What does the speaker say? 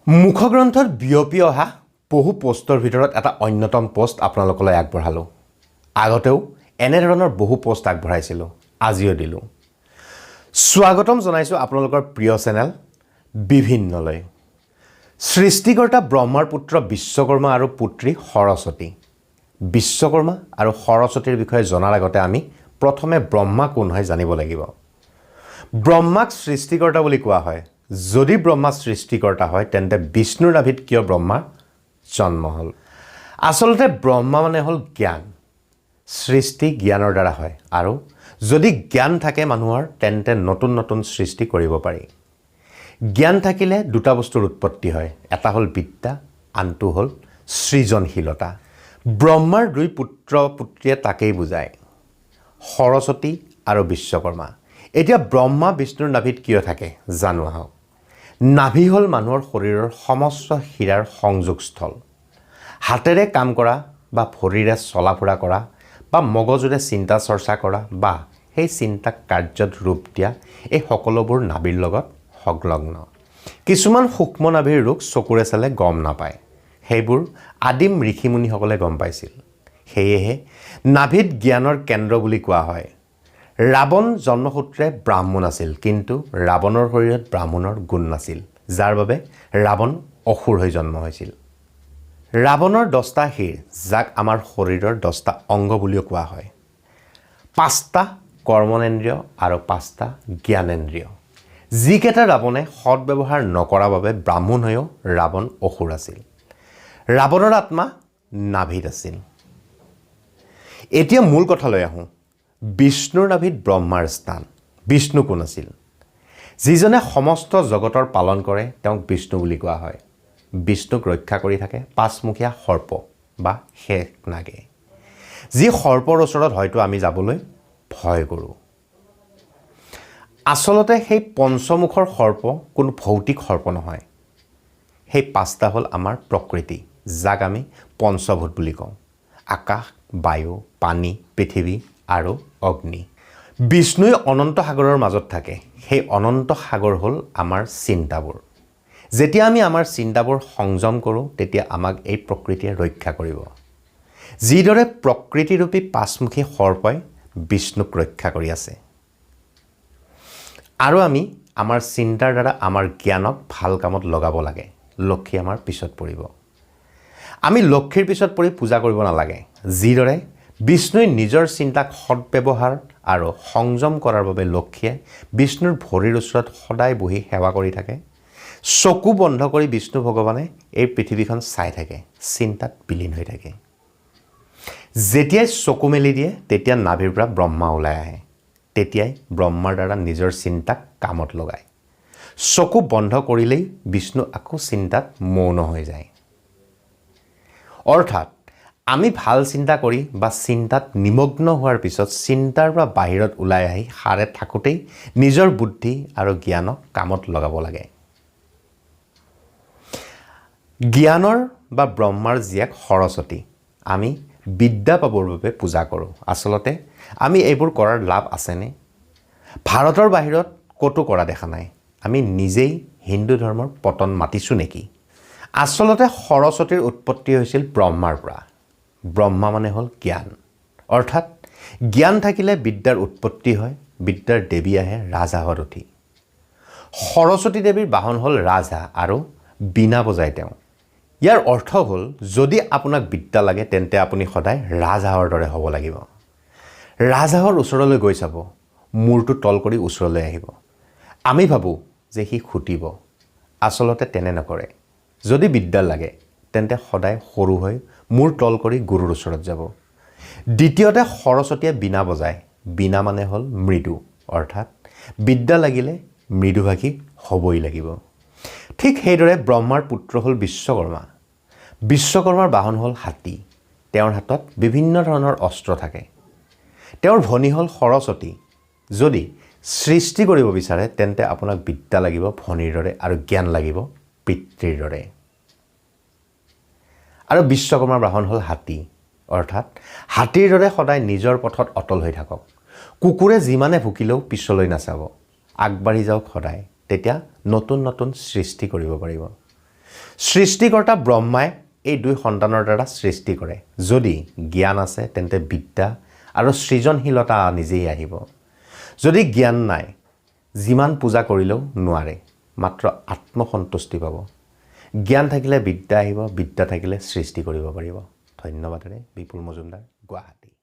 মুখগ্ৰন্থত বিয়পি অহা বহু পোষ্টৰ ভিতৰত এটা অন্যতম পোষ্ট আপোনালোকলৈ আগবঢ়ালোঁ। আগতেও এনেধৰণৰ বহু পোষ্ট আগবঢ়াইছিলোঁ, আজিও দিলোঁ। স্বাগতম জনাইছোঁ আপোনালোকৰ প্ৰিয় চেনেল বিভিন্নলৈ। সৃষ্টিকৰ্তা ব্ৰহ্মাৰ পুত্ৰ বিশ্বকৰ্মা আৰু পুত্ৰী সৰস্বতী। বিশ্বকৰ্মা আৰু সৰস্বতীৰ বিষয়ে জনাৰ আগতে আমি প্ৰথমে ব্ৰহ্মা কোন হয় জানিব লাগিব। ব্ৰহ্মাক সৃষ্টিকৰ্তা বুলি কোৱা হয়। যদি ব্ৰহ্মা সৃষ্টিকৰ্তা হয় তেন্তে বিষ্ণুৰ নাভিত কিয় ব্ৰহ্মাৰ জন্ম হ'ল? আচলতে ব্ৰহ্মা মানে হ'ল জ্ঞান। সৃষ্টি জ্ঞানৰ দ্বাৰা হয় আৰু যদি জ্ঞান থাকে মানুহৰ তেন্তে নতুন নতুন সৃষ্টি কৰিব পাৰি। জ্ঞান থাকিলে দুটা বস্তুৰ উৎপত্তি হয়, এটা হ'ল বিদ্যা, আনটো হ'ল সৃজনশীলতা। ব্ৰহ্মাৰ দুই পুত্ৰ পুত্ৰীয়ে তাকেই বুজায়, সৰস্বতী আৰু বিশ্বকৰ্মা। এতিয়া ব্ৰহ্মা বিষ্ণুৰ নাভিত কিয় থাকে জানো আহক। নাভি হ'ল মানুহৰ শৰীৰৰ সমস্ত শিৰাৰ সংযোগস্থল। হাতেৰে কাম কৰা বা ভৰিৰে চলা ফুৰা কৰা বা মগজুৰে চিন্তা চৰ্চা কৰা বা সেই চিন্তাক কাৰ্যত ৰূপ দিয়া, এই সকলোবোৰ নাভিৰ লগত সংলগ্ন। কিছুমান সূক্ষ্ম নাভিৰ ৰোগ চকুৰে চালে গম নাপায়, সেইবোৰ আদিম ঋষিমুনিসকলে গম পাইছিল। সেয়েহে নাভিত জ্ঞানৰ কেন্দ্ৰ বুলি কোৱা হয়। ৰাৱণ জন্মসূত্ৰে ব্ৰাহ্মণ আছিল, কিন্তু ৰাৱণৰ শৰীৰত ব্ৰাহ্মণৰ গুণ নাছিল, যাৰ বাবে ৰাৱণ অসুৰ হৈ জন্ম হৈছিল। ৰাৱণৰ 10টা শিৰ, যাক আমাৰ শৰীৰৰ 10টা অংগ বুলিও কোৱা হয়। 5টা কৰ্মনেন্দ্ৰিয় আৰু 5টা জ্ঞানেন্দ্ৰিয়। যিকেইটা ৰাৱণে সৎব্যৱহাৰ নকৰাৰ বাবে ব্ৰাহ্মণ হৈও ৰাৱণ অসুৰ আছিল। ৰাৱণৰ আত্মা নাভিত আছিল। এতিয়া মূল কথালৈ আহোঁ। বিষ্ণুৰ নাভিত ব্ৰহ্মাৰ স্থান। বিষ্ণু কোন আছিল? যিজনে সমস্ত জগতৰ পালন কৰে তেওঁক বিষ্ণু বুলি কোৱা হয়। বিষ্ণুক ৰক্ষা কৰি থাকে পাঁচমুখীয়া সৰ্প বা শেষ নাগে, যি সৰ্পৰ ওচৰত হয়তো আমি যাবলৈ ভয় কৰোঁ। আচলতে সেই পঞ্চমুখৰ সৰ্প কোনো ভৌতিক সৰ্প নহয়। সেই 5টা হ'ল আমাৰ প্ৰকৃতি, যাক আমি পঞ্চভূত বুলি কওঁ। আকাশ, বায়ু, পানী, পৃথিৱী আৰু অগ্নি। বিষ্ণুই অনন্ত সাগৰৰ মাজত থাকে। সেই অনন্ত সাগৰ হ'ল আমাৰ চিন্তাবোৰ। যেতিয়া আমি আমাৰ চিন্তাবোৰ সংযম কৰোঁ তেতিয়া আমাক এই প্ৰকৃতিয়ে ৰক্ষা কৰিব। যিদৰে প্ৰকৃতিৰূপী পাঁচমুখী সৰ্পই বিষ্ণুক ৰক্ষা কৰি আছে। আৰু আমি আমাৰ চিন্তাৰ দ্বাৰা আমাৰ জ্ঞানক ভাল কামত লগাব লাগে। লক্ষী আমাৰ পিছত পৰিব। আমি লক্ষীৰ পিছত পৰি পূজা কৰিব নালাগে। যিদৰে বিষ্ণুই নিজৰ চিন্তাক সৎব্যৱহাৰ আৰু সংযম কৰাৰ বাবে লক্ষীয়ে বিষ্ণুৰ ভৰিৰ ওচৰত সদায় বহি সেৱা কৰি থাকে। চকু বন্ধ কৰি বিষ্ণু ভগৱানে এই পৃথিৱীখন চাই থাকে, চিন্তাত বিলীন হৈ থাকে। যেতিয়াই চকু মেলি দিয়ে তেতিয়া নাভিৰ পৰা ব্ৰহ্মা ওলাই আহে। তেতিয়াই ব্ৰহ্মাৰ দ্বাৰা নিজৰ চিন্তাক কামত লগায়। চকু বন্ধ কৰিলেই বিষ্ণু আকৌ চিন্তাত মৌন হৈ যায়। অৰ্থাৎ আমি ভাল চিন্তা কৰি বা চিন্তাত নিমগ্ন হোৱাৰ পিছত চিন্তাৰ পৰা বাহিৰত ওলাই আহি সাৰে থাকোঁতেই নিজৰ বুদ্ধি আৰু জ্ঞানক কামত লগাব লাগে। জ্ঞানৰ বা ব্ৰহ্মাৰ জীয়েক সৰস্বতী আমি বিদ্যা পাবৰ বাবে পূজা কৰোঁ। আচলতে আমি এইবোৰ কৰাৰ লাভ আছেনে? ভাৰতৰ বাহিৰত ক'তো কৰা দেখা নাই। আমি নিজেই হিন্দু ধৰ্মৰ পতন মাতিছোঁ নেকি? আচলতে সৰস্বতীৰ উৎপত্তি হৈছিল ব্ৰহ্মাৰ পৰা। ব্ৰহ্মা মানে হ'ল জ্ঞান। অৰ্থাৎ জ্ঞান থাকিলে বিদ্যাৰ উৎপত্তি হয়। বিদ্যাৰ দেৱী আহে ৰাজহাঁহত উঠি। সৰস্বতী দেৱীৰ বাহন হ'ল ৰাজহাঁহ আৰু বীণা বজায় তেওঁ। ইয়াৰ অৰ্থ হ'ল যদি আপোনাক বিদ্যা লাগে তেন্তে আপুনি সদায় ৰাজহাঁহৰ দৰে হ'ব লাগিব। ৰাজহাঁহৰ ওচৰলৈ গৈ চাব, মূৰটো তল কৰি ওচৰলৈ আহিব। আমি ভাবোঁ যে সি খুটিব, আচলতে তেনে নকৰে। যদি বিদ্যা লাগে তেন্তে সদায় সৰু হৈ মূৰ তল কৰি গুৰুৰ ওচৰত যাব। দ্বিতীয়তে সৰস্বতীয়ে বীণা বজায়। বীণা মানে হ'ল মৃদু, অৰ্থাৎ বিদ্যা লাগিলে মৃদুভাষী হ'বই লাগিব। ঠিক সেইদৰে ব্ৰহ্মাৰ পুত্ৰ হ'ল বিশ্বকৰ্মা। বিশ্বকৰ্মাৰ বাহন হ'ল হাতী। তেওঁৰ হাতত বিভিন্ন ধৰণৰ অস্ত্ৰ থাকে। তেওঁৰ ভনী হ'ল সৰস্বতী। যদি সৃষ্টি কৰিব বিচাৰে তেন্তে আপোনাক বিদ্যা লাগিব ভনীৰ দৰে আৰু জ্ঞান লাগিব পিতৃৰ দৰে। আৰু বিশ্বকৰ্মাৰ বাহন হ'ল হাতী, অৰ্থাৎ হাতীৰ দৰে সদায় নিজৰ পথত অটল হৈ থাকক। কুকুৰে যিমানে ভুকিলেও পিছলৈ নাচাব, আগবাঢ়ি যাওক সদায়, তেতিয়া নতুন নতুন সৃষ্টি কৰিব পাৰিব। সৃষ্টিকৰ্তা ব্ৰহ্মাই এই দুই সন্তানৰ দ্বাৰা সৃষ্টি কৰে যদি জ্ঞান আছে তেন্তে বিদ্যা আৰু সৃজনশীলতা নিজেই আহিব যদি জ্ঞান নাই যিমান পূজা কৰিলেও নোৱাৰে মাত্ৰ আত্মসন্তুষ্টি পাব জ্ঞান থাকিলে বিদ্যা আহিব বিদ্যা থাকিলে সৃষ্টি কৰিব পাৰিব ধন্যবাদেৰে বিপুল মজুমদাৰ গুৱাহাটী